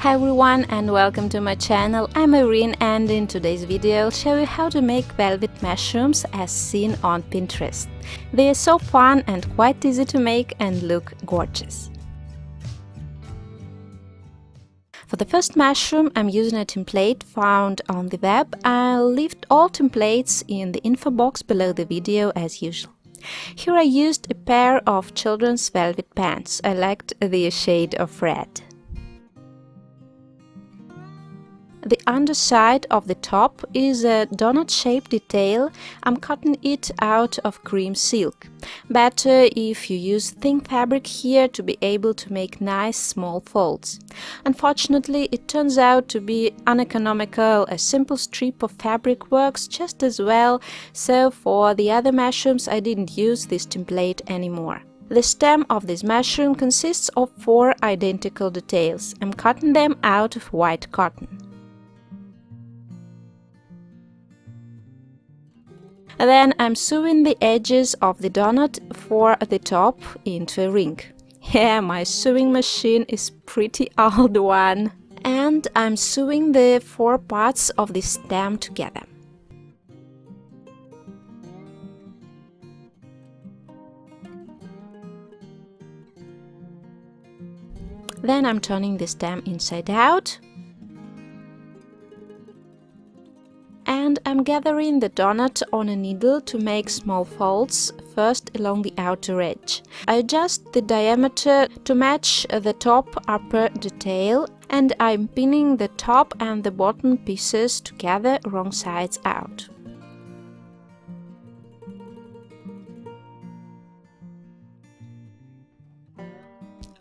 Hi everyone and welcome to my channel. I'm Irene and in today's video I'll show you how to make velvet mushrooms as seen on Pinterest. They are so fun and quite easy to make and look gorgeous. For the first mushroom I'm using a template found on the web. I'll leave all templates in the info box below the video as usual. Here I used a pair of children's velvet pants. I liked the shade of red. The underside of the top is a donut-shaped detail. I'm cutting it out of cream silk. Better if you use thin fabric here to be able to make nice small folds. Unfortunately, it turns out to be uneconomical. A simple strip of fabric works just as well, so for the other mushrooms I didn't use this template anymore. The stem of this mushroom consists of 4 identical details. I'm cutting them out of white cotton. Then I'm sewing the edges of the donut for the top into a ring. Yeah, my sewing machine is pretty old one. And I'm sewing the 4 parts of the stem together. Then I'm turning the stem inside out. And I'm gathering the donut on a needle to make small folds, first along the outer edge. I adjust the diameter to match the top-upper detail, and I'm pinning the top and the bottom pieces together wrong sides out.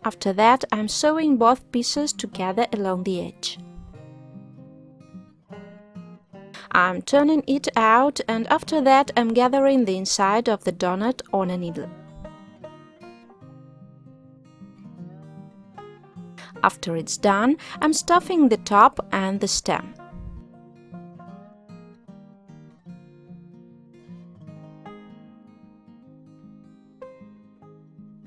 After that, I'm sewing both pieces together along the edge. I'm turning it out, and after that I'm gathering the inside of the donut on a needle. After it's done, I'm stuffing the top and the stem.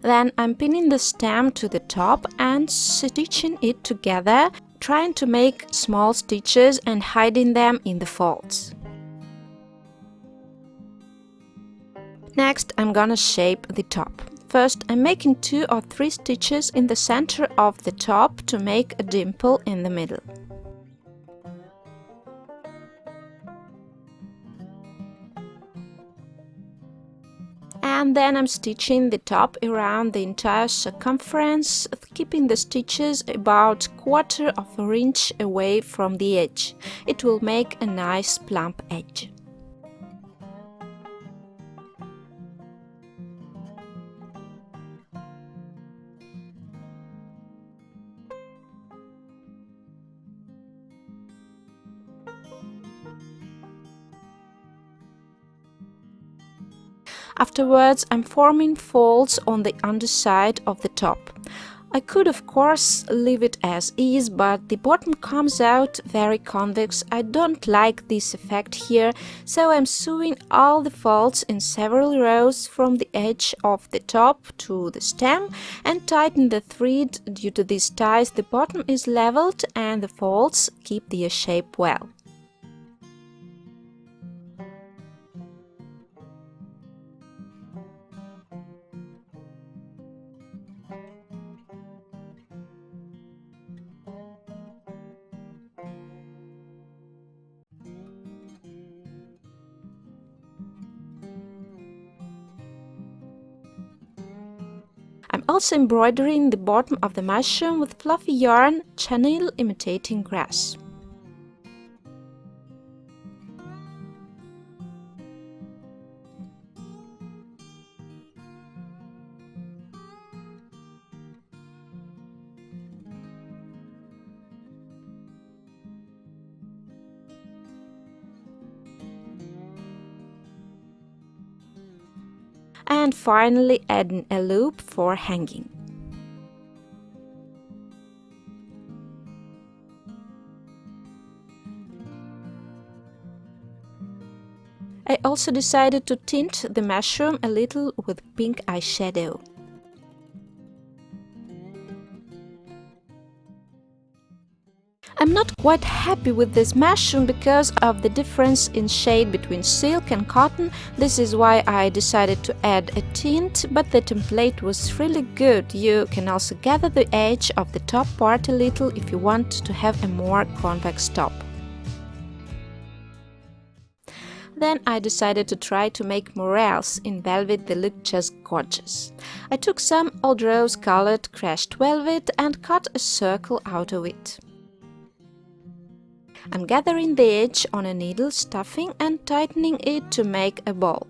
Then I'm pinning the stem to the top and stitching it together, trying to make small stitches and hiding them in the folds. Next, I'm gonna shape the top. First, I'm making 2 or 3 stitches in the center of the top to make a dimple in the middle. And then I'm stitching the top around the entire circumference, keeping the stitches about 1/4 of an inch away from the edge. It will make a nice plump edge. Afterwards, I'm forming folds on the underside of the top. I could of course leave it as is, but the bottom comes out very convex. I don't like this effect here, so I'm sewing all the folds in several rows from the edge of the top to the stem and tighten the thread. Due to these ties, the bottom is leveled and the folds keep their shape well. I'm also embroidering the bottom of the mushroom with fluffy yarn, chenille imitating grass. And finally adding a loop for hanging. I also decided to tint the mushroom a little with pink eyeshadow. I'm not quite happy with this mushroom because of the difference in shade between silk and cotton. This is why I decided to add a tint, but the template was really good. You can also gather the edge of the top part a little if you want to have a more convex top. Then I decided to try to make morels in velvet that look just gorgeous. I took some old rose-colored crushed velvet and cut a circle out of it. I'm gathering the edge on a needle, stuffing and tightening it to make a ball.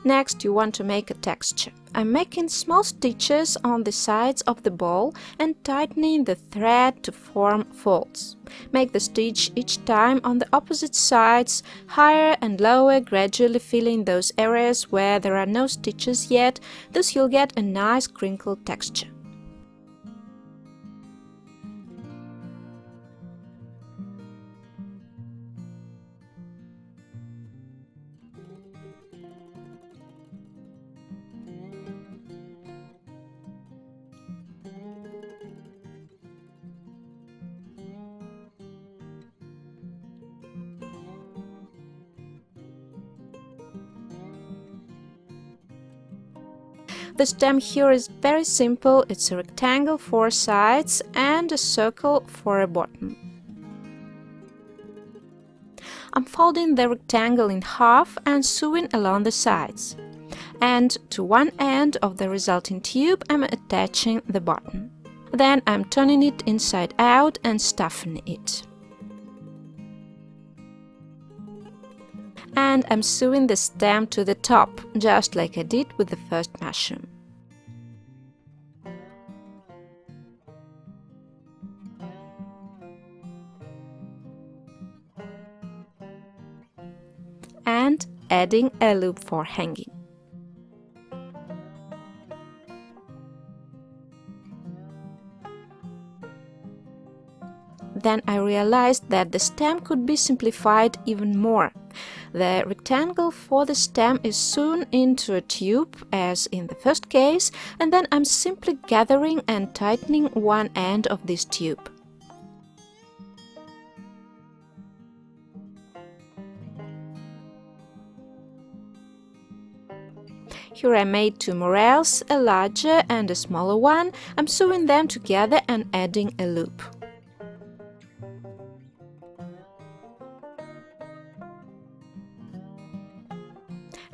Next, you want to make a texture. I'm making small stitches on the sides of the ball and tightening the thread to form folds. Make the stitch each time on the opposite sides, higher and lower, gradually filling those areas where there are no stitches yet, thus you'll get a nice crinkled texture. The stem here is very simple. It's a rectangle for sides and a circle for a bottom. I'm folding the rectangle in half and sewing along the sides. And to one end of the resulting tube I'm attaching the button. Then I'm turning it inside out and stuffing it. And I'm sewing the stem to the top, just like I did with the first mushroom. And adding a loop for hanging. Then I realized that the stem could be simplified even more. The rectangle for the stem is sewn into a tube, as in the first case, and then I'm simply gathering and tightening one end of this tube. Here I made two morels, a larger and a smaller one. I'm sewing them together and adding a loop.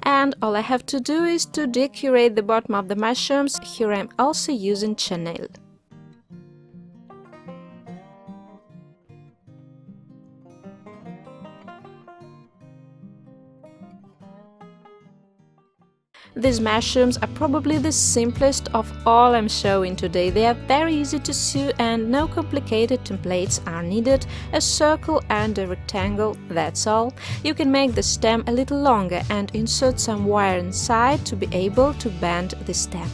And all I have to do is to decorate the bottom of the mushrooms. Here I'm also using chenille. These mushrooms are probably the simplest of all I'm showing today. They are very easy to sew and no complicated templates are needed. A circle and a rectangle, that's all. You can make the stem a little longer and insert some wire inside to be able to bend the stem.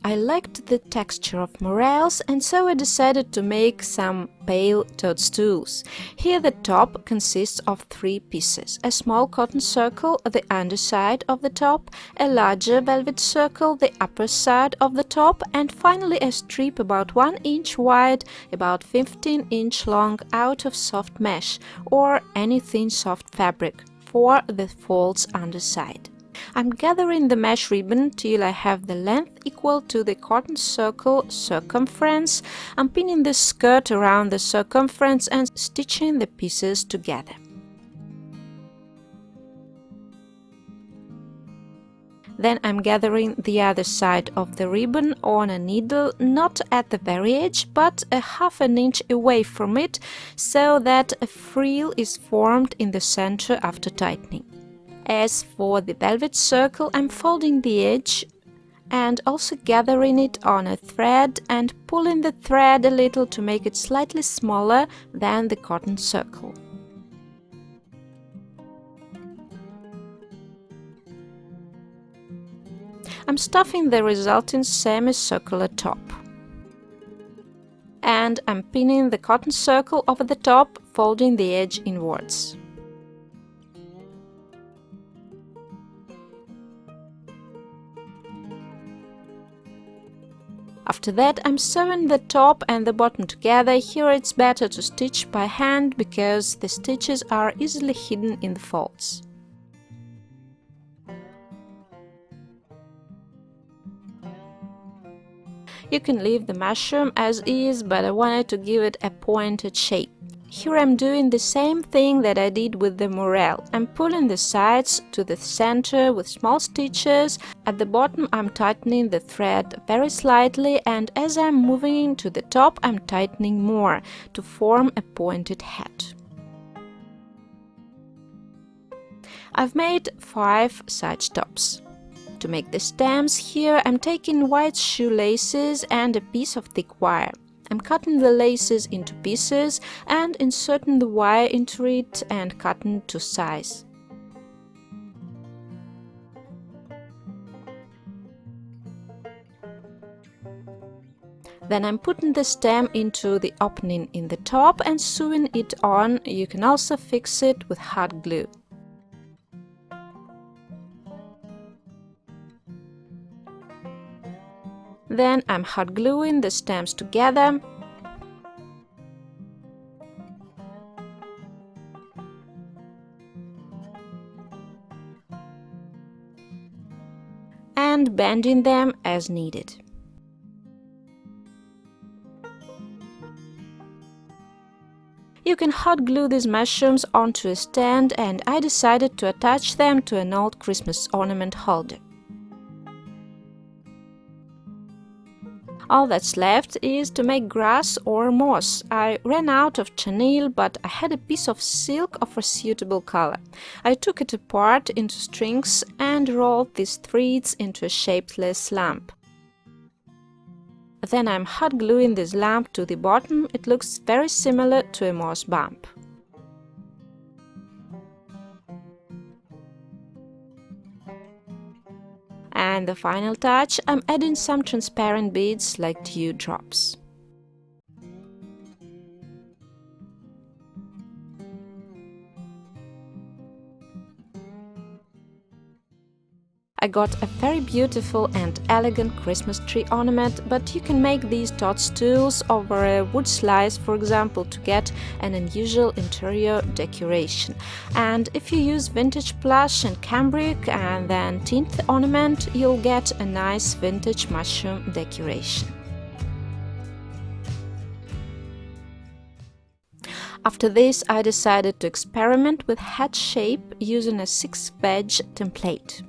I liked the texture of morels and so I decided to make some pale toadstools. Here the top consists of 3 pieces: a small cotton circle, the underside of the top, a larger velvet circle, the upper side of the top, and finally a strip about 1 inch wide, about 15 inch long out of soft mesh or any thin soft fabric for the folds underside. I'm gathering the mesh ribbon till I have the length equal to the cotton circle circumference. I'm pinning the skirt around the circumference and stitching the pieces together. Then I'm gathering the other side of the ribbon on a needle, not at the very edge, but a half an inch away from it, so that a frill is formed in the center after tightening. As for the velvet circle, I'm folding the edge and also gathering it on a thread and pulling the thread a little to make it slightly smaller than the cotton circle. I'm stuffing the resulting semicircular top. And I'm pinning the cotton circle over the top, folding the edge inwards. After that, I'm sewing the top and the bottom together. Here it's better to stitch by hand because the stitches are easily hidden in the folds. You can leave the mushroom as is, but I wanted to give it a pointed shape. Here I'm doing the same thing that I did with the morel. I'm pulling the sides to the center with small stitches. At the bottom I'm tightening the thread very slightly, and as I'm moving to the top I'm tightening more to form a pointed head. I've made 5 side stops. To make the stems here, I'm taking white shoelaces and a piece of thick wire. I'm cutting the laces into pieces and inserting the wire into it and cutting to size. Then I'm putting the stem into the opening in the top and sewing it on. You can also fix it with hot glue. Then I'm hot gluing the stems together. And bending them as needed. You can hot glue these mushrooms onto a stand, and I decided to attach them to an old Christmas ornament holder. All that's left is to make grass or moss. I ran out of chenille, but I had a piece of silk of a suitable color. I took it apart into strings and rolled these threads into a shapeless lump. Then I'm hot gluing this lump to the bottom. It looks very similar to a moss bump. And the final touch, I'm adding some transparent beads like dewdrops. I got a very beautiful and elegant Christmas tree ornament, but you can make these toadstools over a wood slice, for example, to get an unusual interior decoration. And if you use vintage plush and cambric and then tint the ornament, you'll get a nice vintage mushroom decoration. After this, I decided to experiment with head shape using a 6-veg template.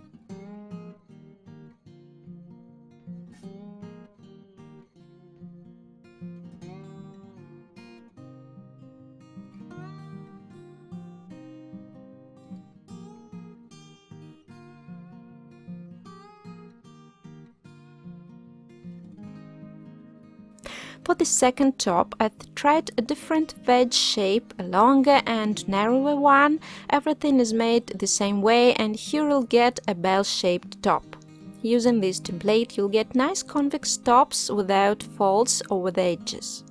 For the second top, I tried a different veg shape, a longer and narrower one. Everything is made the same way, and here you'll get a bell-shaped top. Using this template, you'll get nice convex tops without folds over the edges.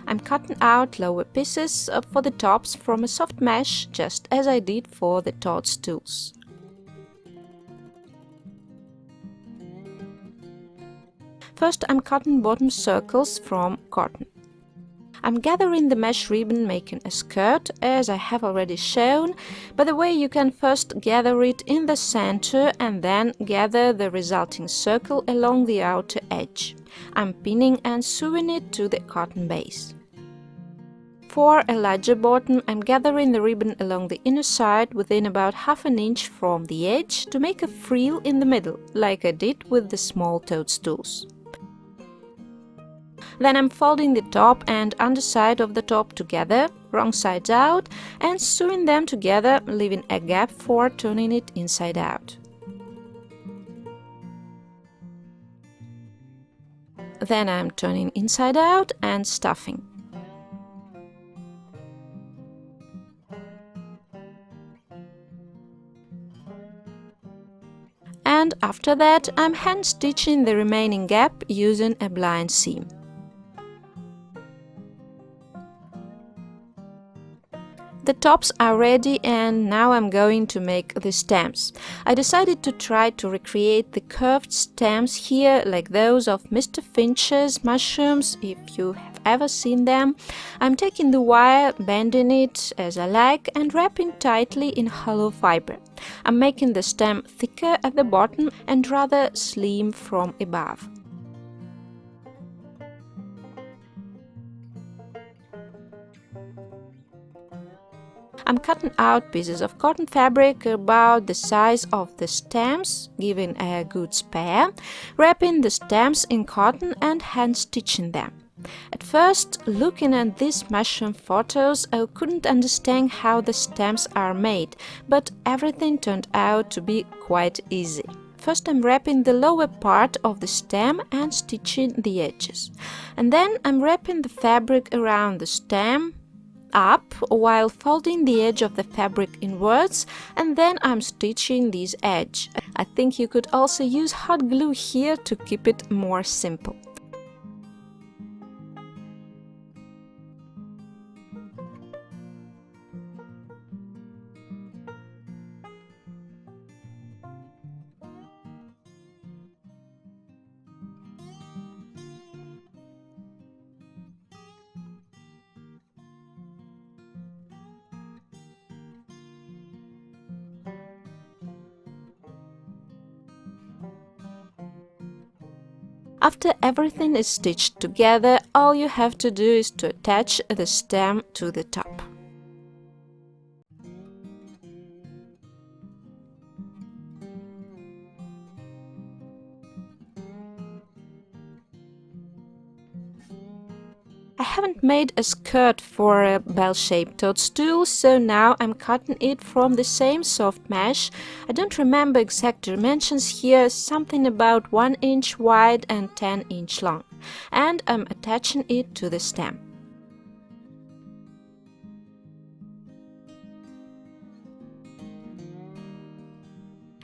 I'm cutting out lower pieces for the tops from a soft mesh, just as I did for the toadstools. First, I'm cutting bottom circles from cotton. I'm gathering the mesh ribbon, making a skirt, as I have already shown. By the way, you can first gather it in the center and then gather the resulting circle along the outer edge. I'm pinning and sewing it to the cotton base. For a larger bottom, I'm gathering the ribbon along the inner side within about half an inch from the edge to make a frill in the middle, like I did with the small toadstools. Then I'm folding the top and underside of the top together, wrong sides out, and sewing them together, leaving a gap for turning it inside out. Then I'm turning inside out and stuffing. And after that, I'm hand stitching the remaining gap using a blind seam. The tops are ready and now I'm going to make the stems. I decided to try to recreate the curved stems here like those of Mr. Finch's mushrooms, if you have ever seen them. I'm taking the wire, bending it as I like and wrapping tightly in hollow fiber. I'm making the stem thicker at the bottom and rather slim from above. I'm cutting out pieces of cotton fabric about the size of the stems, giving a good spare, wrapping the stems in cotton and hand stitching them. At first, looking at these mushroom photos, I couldn't understand how the stems are made, but everything turned out to be quite easy. First I'm wrapping the lower part of the stem and stitching the edges. And then I'm wrapping the fabric around the stem up while folding the edge of the fabric inwards, and then I'm stitching this edge. I think you could also use hot glue here to keep it more simple. After everything is stitched together, all you have to do is to attach the stem to the top. I haven't made a skirt for a bell-shaped toadstool, so now I'm cutting it from the same soft mesh. I don't remember exact dimensions here, something about 1 inch wide and 10 inch long, and I'm attaching it to the stem.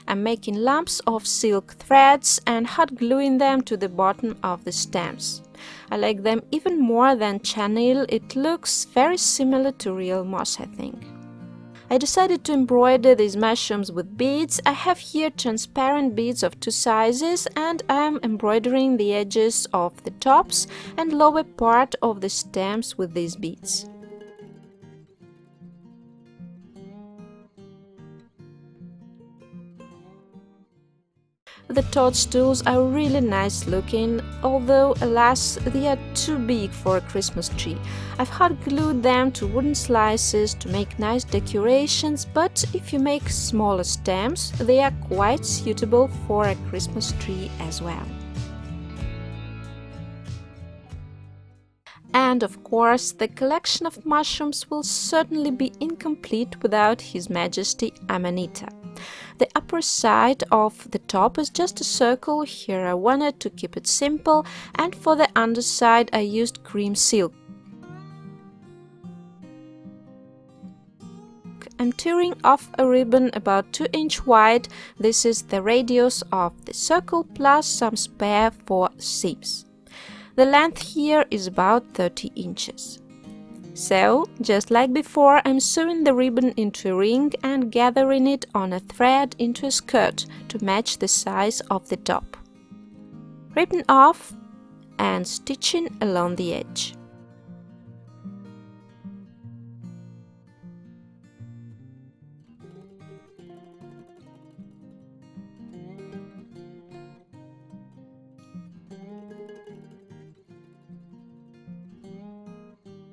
I'm making lumps of silk threads and hot gluing them to the bottom of the stems. I like them even more than chenille. It looks very similar to real moss, I think. I decided to embroider these mushrooms with beads. I have here transparent beads of 2 sizes and I'm embroidering the edges of the tops and lower part of the stems with these beads. The toadstools are really nice looking, although alas they are too big for a Christmas tree. I've hot glued them to wooden slices to make nice decorations, but if you make smaller stems, they are quite suitable for a Christmas tree as well. And of course, the collection of mushrooms will certainly be incomplete without His Majesty Amanita. The upper side of the top is just a circle. Here I wanted to keep it simple, and for the underside I used cream silk. I'm tearing off a ribbon about 2 inch wide. This is the radius of the circle plus some spare for seams. The length here is about 30 inches. So, just like before, I'm sewing the ribbon into a ring and gathering it on a thread into a skirt to match the size of the top. Ripping off and stitching along the edge.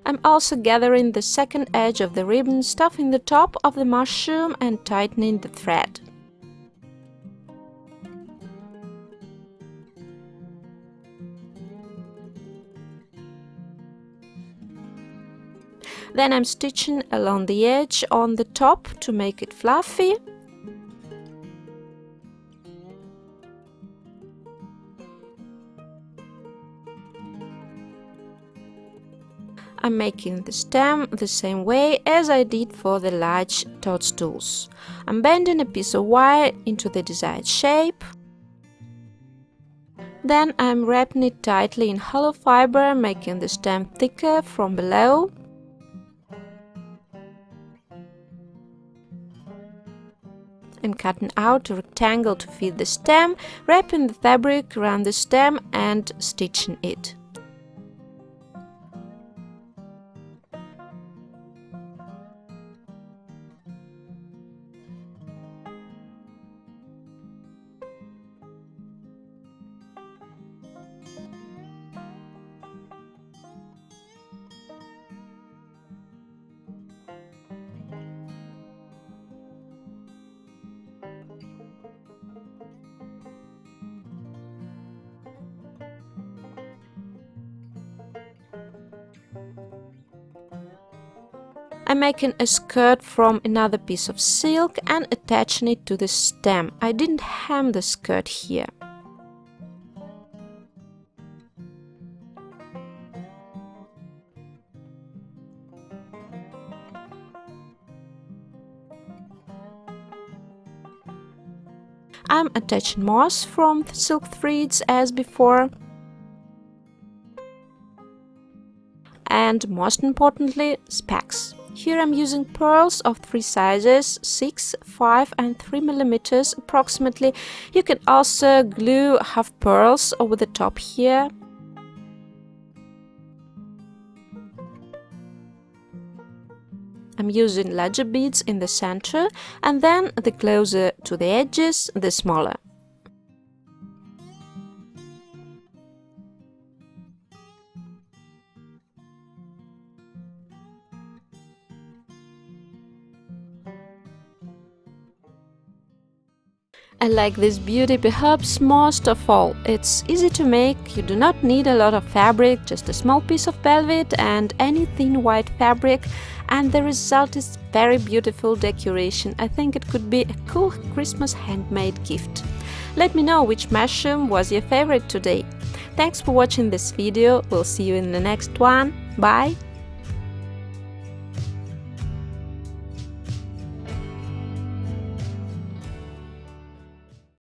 I'm also gathering the second edge of the ribbon, stuffing the top of the mushroom and tightening the thread. Then I'm stitching along the edge on the top to make it fluffy. I'm making the stem the same way as I did for the large toadstools. I'm bending a piece of wire into the desired shape. Then I'm wrapping it tightly in hollow fiber, making the stem thicker from below. and cutting out a rectangle to fit the stem, wrapping the fabric around the stem and stitching it. I'm making a skirt from another piece of silk and attaching it to the stem. I didn't hem the skirt here. I'm attaching moss from silk threads as before. And most importantly, specs. Here I'm using pearls of 3 sizes, 6, 5 and 3 mm approximately. You can also glue half pearls over the top here. I'm using larger beads in the center, and then the closer to the edges, the smaller. I like this beauty perhaps most of all. It's easy to make, you do not need a lot of fabric, just a small piece of velvet and any thin white fabric, and the result is very beautiful decoration. I think it could be a cool Christmas handmade gift. Let me know which mushroom was your favorite today. Thanks for watching this video, we'll see you in the next one. Bye!